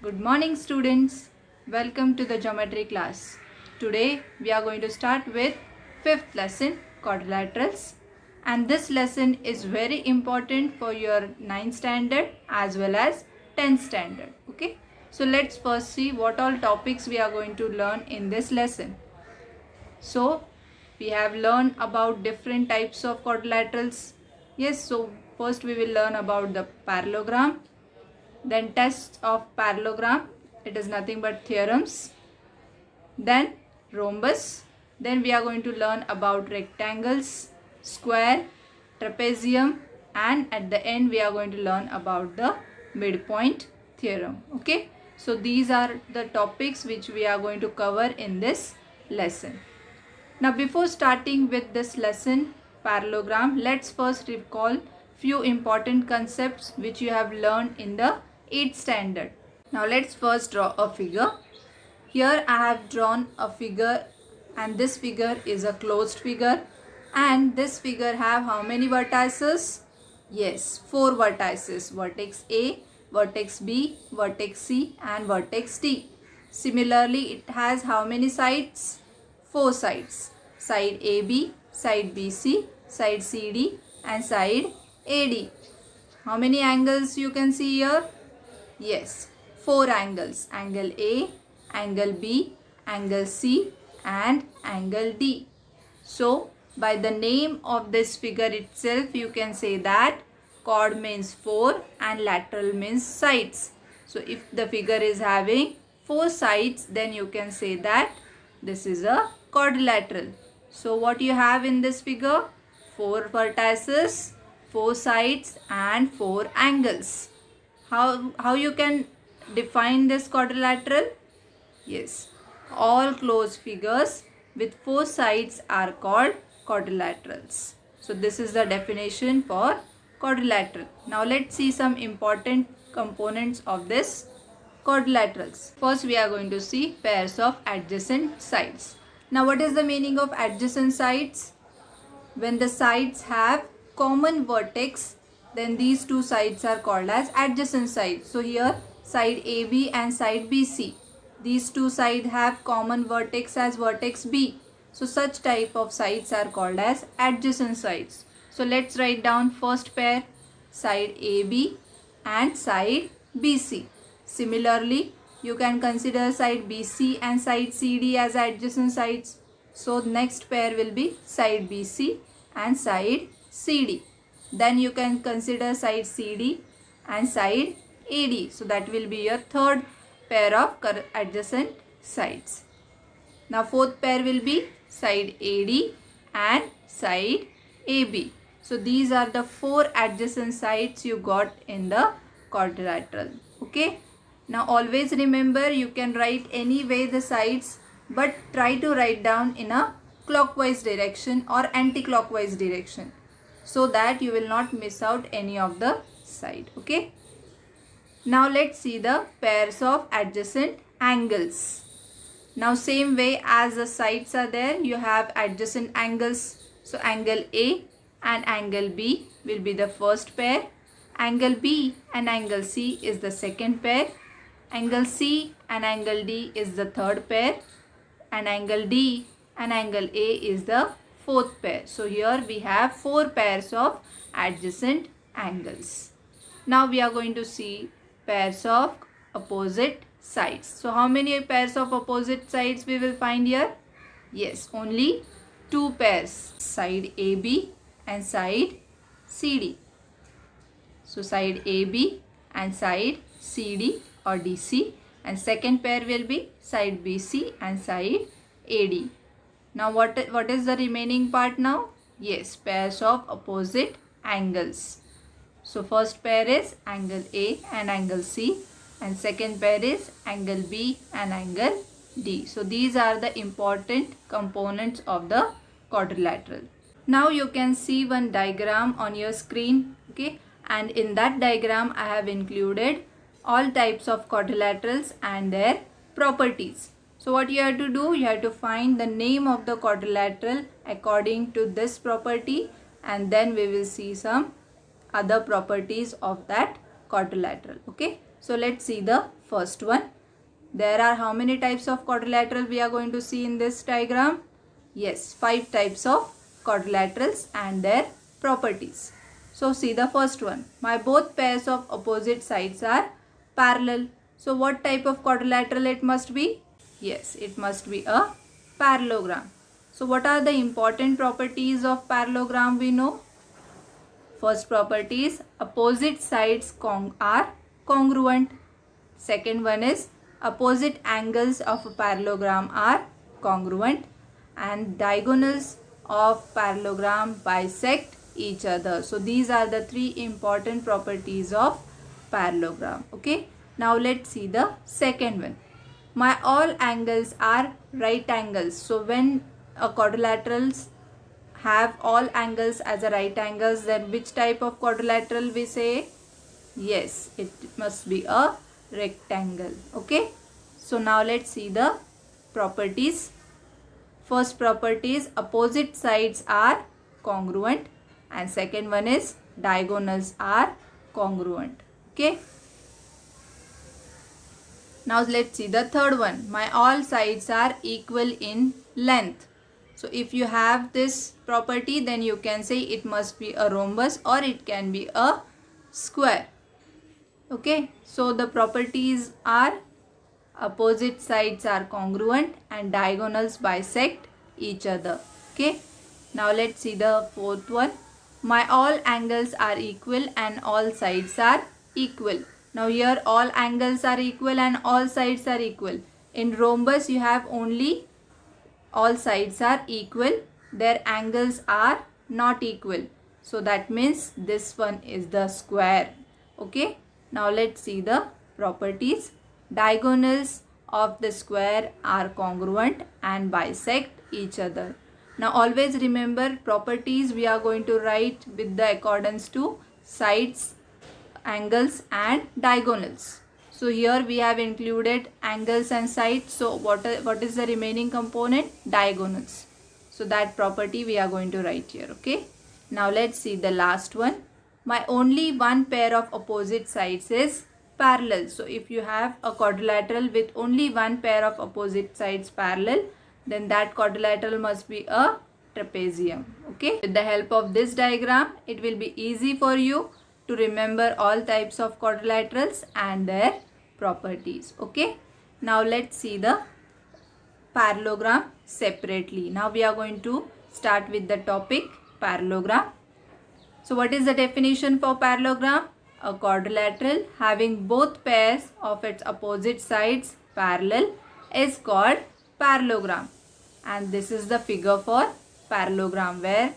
Good morning students. Welcome to the geometry class. Today we are going to start with 5th lesson quadrilaterals, and this lesson is very important for your 9th standard as well as 10th standard. Okay. So let's first see what all topics we are going to learn in this lesson. So we have learned about different types of quadrilaterals. Yes, so first we will learn about the parallelogram, then tests of parallelogram, it is nothing but theorems, then rhombus, then we are going to learn about rectangles, square, trapezium, and at the end we are going to learn about the midpoint theorem. Okay, so these are the topics which we are going to cover in this lesson. Now before starting with this lesson parallelogram, let's first recall few important concepts which you have learned in the 8th standard. Now let's first draw a figure. Here I have drawn a figure, and this figure is a closed figure, and this figure have how many vertices? Yes, 4 vertices: vertex A, vertex B, vertex C and vertex D. Similarly, it has how many sides? 4 sides: side AB, side BC, side CD and side AD. How many angles you can see here? Yes, 4 angles: angle A, angle B, angle C and angle D. So by the name of this figure itself you can say that chord means 4 and lateral means sides. So if the figure is having 4 sides, then you can say that this is a quadrilateral. So what you have in this figure? 4 vertices, 4 sides and 4 angles. How you can define this quadrilateral? Yes, all closed figures with 4 sides are called quadrilaterals. So this is the definition for quadrilateral. Now let's see some important components of this quadrilaterals. First we are going to see pairs of adjacent sides. Now what is the meaning of adjacent sides? When the sides have common vertex, then these two sides are called as adjacent sides. So here side AB and side BC, these two sides have common vertex as vertex B. So such type of sides are called as adjacent sides. So let's write down first pair, side AB and side BC. Similarly, you can consider side BC and side CD as adjacent sides. So next pair will be side BC and side CD. Then you can consider side CD and side AD. So that will be your third pair of adjacent sides. Now fourth pair will be side AD and side AB. So these are the 4 adjacent sides you got in the quadrilateral. Okay. Now always remember, you can write any way the sides, but try to write down in a clockwise direction or anti-clockwise direction, so that you will not miss out any of the side. Okay. Now let's see the pairs of adjacent angles. Now same way as the sides are there, you have adjacent angles. So angle A and angle B will be the first pair. Angle B and angle C is the second pair. Angle C and angle D is the third pair. And angle D and angle A is the fourth pair. So here we have 4 pairs of adjacent angles. Now we are going to see pairs of opposite sides. So how many pairs of opposite sides we will find here? Yes, only 2 pairs, side AB and side CD. So side AB and side CD or DC, and second pair will be side BC and side AD. Now what is the remaining part now? Yes, pairs of opposite angles. So first pair is angle A and angle C, and second pair is angle B and angle D. So these are the important components of the quadrilateral. Now you can see one diagram on your screen. Okay, and in that diagram I have included all types of quadrilaterals and their properties. So what you have to do, you have to find the name of the quadrilateral according to this property, and then we will see some other properties of that quadrilateral. Okay, So let's see the first one. There are how many types of quadrilateral we are going to see in this diagram? Yes, 5 types of quadrilaterals and their properties. So see the first one. My both pairs of opposite sides are parallel. So what type of quadrilateral it must be? Yes, it must be a parallelogram. So what are the important properties of parallelogram we know? First property is opposite sides are congruent. Second one is opposite angles of a parallelogram are congruent, and diagonals of parallelogram bisect each other. So these are the 3 important properties of parallelogram. Okay. Now let's see the second one. My all angles are right angles. So when a quadrilaterals have all angles as a right angles, then which type of quadrilateral we say? Yes, it must be a rectangle. Okay. So now let's see the properties. First property is opposite sides are congruent, and second one is diagonals are congruent. Okay. Now let's see the third one. My all sides are equal in length. So if you have this property, then you can say it must be a rhombus or it can be a square. Okay. So the properties are opposite sides are congruent and diagonals bisect each other. Okay. Now let's see the fourth one. My all angles are equal and all sides are equal. Now here all angles are equal and all sides are equal. In rhombus you have only all sides are equal. Their angles are not equal. So that means this one is the square. Okay. Now let's see the properties. Diagonals of the square are congruent and bisect each other. Now always remember, properties we are going to write with the accordance to sides, angles and diagonals. So here we have included angles and sides. So what is the remaining component? Diagonals. So that property we are going to write here. Okay. Now let's see the last one. My only one pair of opposite sides is parallel. So if you have a quadrilateral with only one pair of opposite sides parallel, then that quadrilateral must be a trapezium. Okay. With the help of this diagram, it will be easy for you to remember all types of quadrilaterals and their properties. Okay. Now let's see the parallelogram separately. Now we are going to start with the topic parallelogram. So what is the definition for parallelogram? A quadrilateral having both pairs of its opposite sides parallel is called parallelogram. And this is the figure for parallelogram, where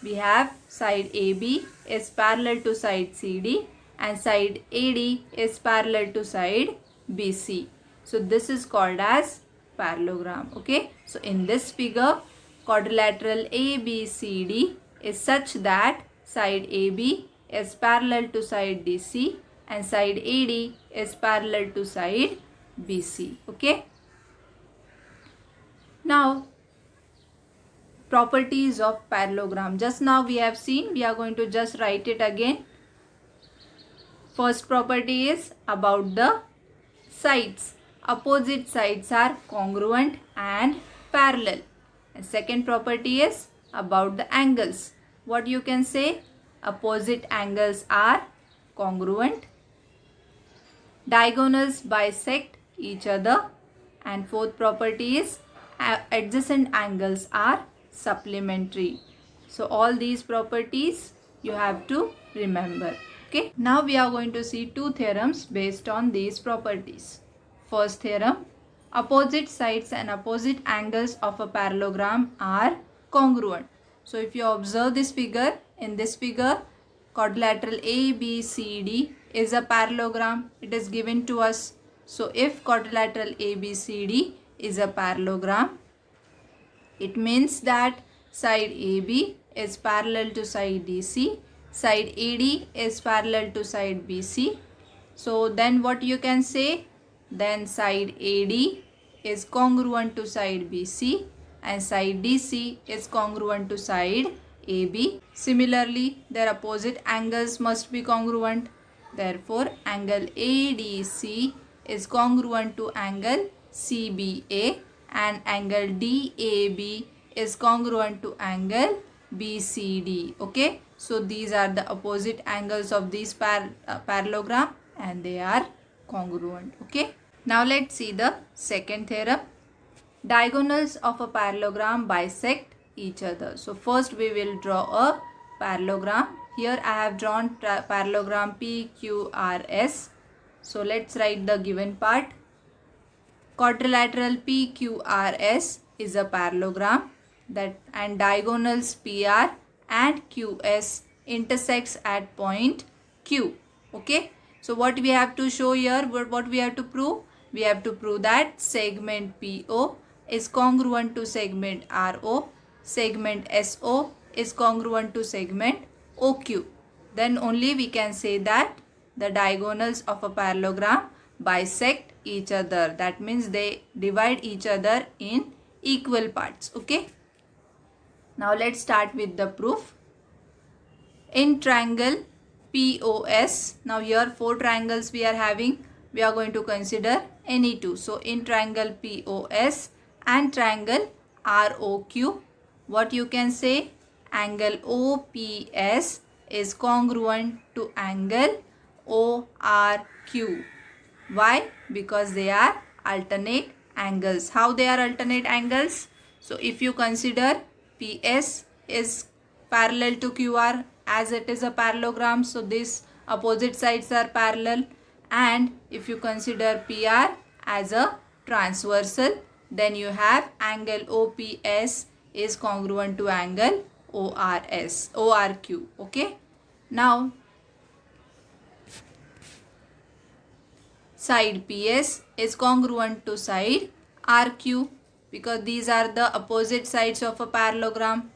we have side AB is parallel to side CD and side AD is parallel to side BC. So this is called as parallelogram. Okay. So in this figure, quadrilateral ABCD is such that side AB is parallel to side DC and side AD is parallel to side BC. Okay. Now properties of parallelogram. Just now we have seen, we are going to just write it again. First property is about the sides. Opposite sides are congruent and parallel. And second property is about the angles. What you can say? Opposite angles are congruent. Diagonals bisect each other. And fourth property is adjacent angles are supplementary. So all these properties you have to remember. Okay. Now we are going to see two theorems based on these properties. First theorem, opposite sides and opposite angles of a parallelogram are congruent. So if you observe this figure, in this figure, quadrilateral ABCD is a parallelogram. It is given to us. So if quadrilateral ABCD is a parallelogram, it means that side AB is parallel to side DC, side AD is parallel to side BC. So then what you can say? Then side AD is congruent to side BC and side DC is congruent to side AB. Similarly, their opposite angles must be congruent. Therefore, angle ADC is congruent to angle CBA and angle DAB is congruent to angle BCD. Okay. So, these are the opposite angles of this parallelogram and they are congruent. Okay. Now, let's see the second theorem. Diagonals of a parallelogram bisect each other. So, first we will draw a parallelogram. Here I have drawn parallelogram PQRS. So, let's write the given part. Quadrilateral PQRS is a parallelogram and diagonals PR and QS intersects at point Q. Okay. So, what we have to show here, what we have to prove? We have to prove that segment PO is congruent to segment RO, segment SO is congruent to segment OQ. Then only we can say that the diagonals of a parallelogram bisect each other. That means they divide each other in equal parts. Okay. Now let's start with the proof. In triangle POS, now here 4 triangles we are having. We are going to consider any two. So in triangle POS and triangle ROQ, what you can say? Angle OPS is congruent to angle ORQ. Why? Because they are alternate angles. How they are alternate angles? So if you consider PS is parallel to QR as it is a parallelogram, so these opposite sides are parallel, and if you consider PR as a transversal, then you have angle OPS is congruent to angle ORQ. Okay. Now side PS is congruent to side RQ because these are the opposite sides of a parallelogram.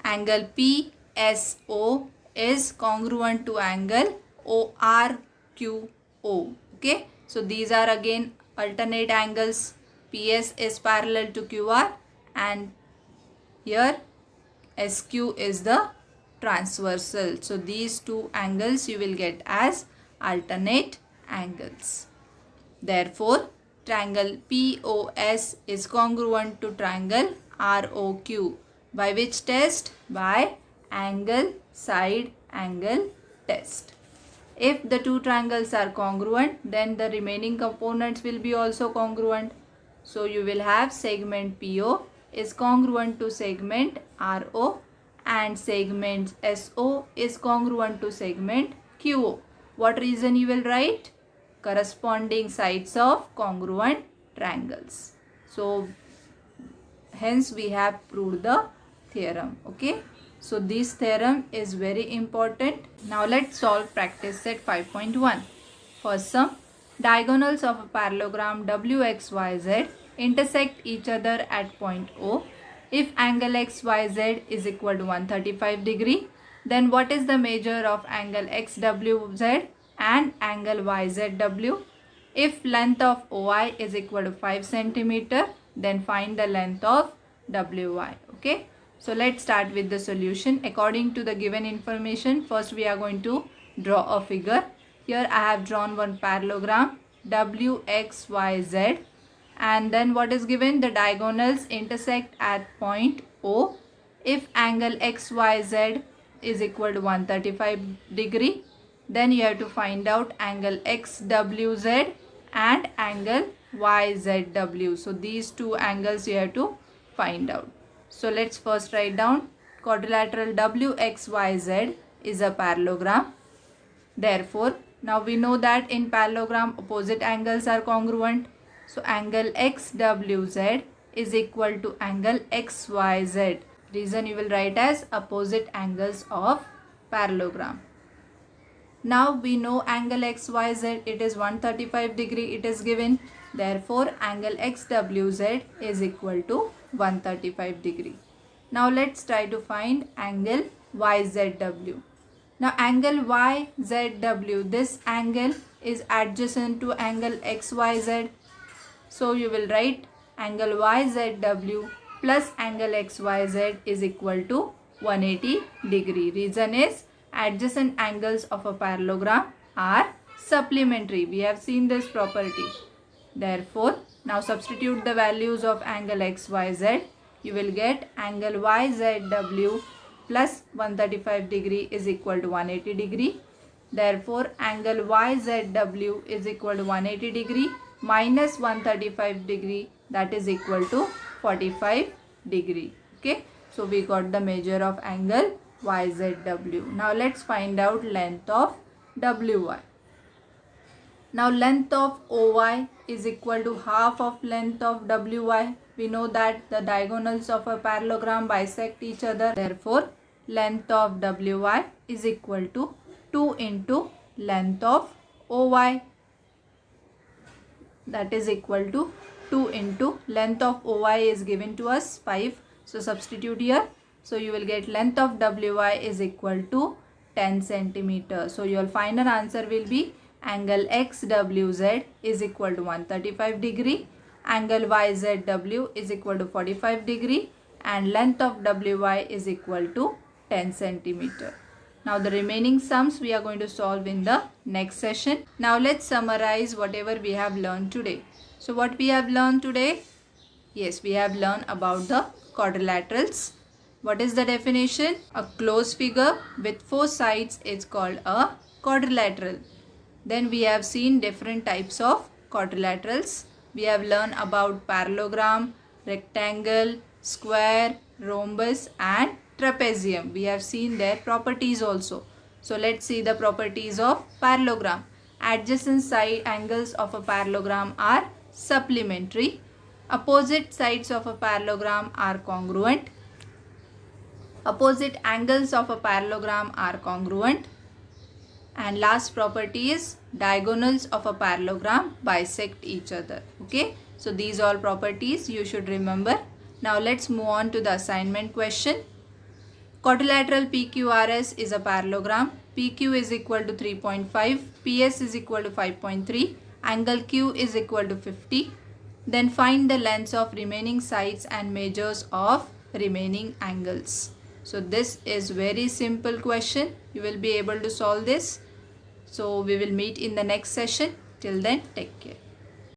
Angle PSO is congruent to angle ORQO. Okay. So these are again alternate angles. PS is parallel to QR and here SQ is the transversal. So these two angles you will get as alternate angles. Therefore, triangle POS is congruent to triangle ROQ. By which test? By angle side angle test. If the two triangles are congruent, then the remaining components will be also congruent. So you will have segment PO is congruent to segment RO and segment SO is congruent to segment QO. What reason you will write? Corresponding sides of congruent triangles. So hence we have proved the theorem. Okay. So this theorem is very important. Now let's solve practice set 5.1. First sum. Diagonals of a parallelogram WXYZ intersect each other at point O. If angle XYZ is equal to 135 degree, then what is the measure of angle XWZ and angle YZW? If length of OI is equal to 5 cm, then find the length of WY. Okay. So let's start with the solution. According to the given information, first we are going to draw a figure. Here I have drawn one parallelogram WXYZ, and then what is given? The diagonals intersect at point O. If angle XYZ is equal to 135 degree, then you have to find out angle XWZ and angle YZW. So these two angles you have to find out. So let's first write down quadrilateral WXYZ is a parallelogram. Therefore, now we know that in parallelogram opposite angles are congruent. So angle XWZ is equal to angle XYZ. Reason you will write as opposite angles of parallelogram. Now we know angle XYZ, it is 135 degree, it is given. Therefore, angle XWZ is equal to 135 degree. Now let's try to find angle YZW. Now angle YZW, this angle is adjacent to angle XYZ. So you will write angle YZW plus angle XYZ is equal to 180 degree. Reason is adjacent angles of a parallelogram are supplementary. We have seen this property. Therefore, now substitute the values of angle XYZ. You will get angle YZW plus 135 degree is equal to 180 degree. Therefore, angle YZW is equal to 180 degree minus 135 degree, that is equal to 45 degree. Okay. So, we got the measure of angle YZW. Now, let's find out length of WY. Now, length of OY is equal to half of length of WY. We know that the diagonals of a parallelogram bisect each other. Therefore, length of WY is equal to 2 into length of OY. That is equal to 2 into length of OY is given to us 5. So, substitute here. So, you will get length of WY is equal to 10 centimeters. So, your final answer will be angle XWZ is equal to 135 degree, angle YZW is equal to 45 degree, and length of WY is equal to 10 centimeter. Now the remaining sums we are going to solve in the next session. Now let's summarize whatever we have learned today. So what we have learned today? Yes, we have learned about the quadrilaterals. What is the definition? A closed figure with 4 sides is called a quadrilateral. Then we have seen different types of quadrilaterals. We have learned about parallelogram, rectangle, square, rhombus and trapezium. We have seen their properties also. So let's see the properties of parallelogram. Adjacent side angles of a parallelogram are supplementary. Opposite sides of a parallelogram are congruent. Opposite angles of a parallelogram are congruent. And last property is diagonals of a parallelogram bisect each other. Okay. So these all properties you should remember. Now let's move on to the assignment question. Quadrilateral PQRS is a parallelogram. PQ is equal to 3.5. PS is equal to 5.3. Angle Q is equal to 50. Then find the lengths of remaining sides and measures of remaining angles. So this is very simple question. You will be able to solve this. So we will meet in the next session. Till then, take care.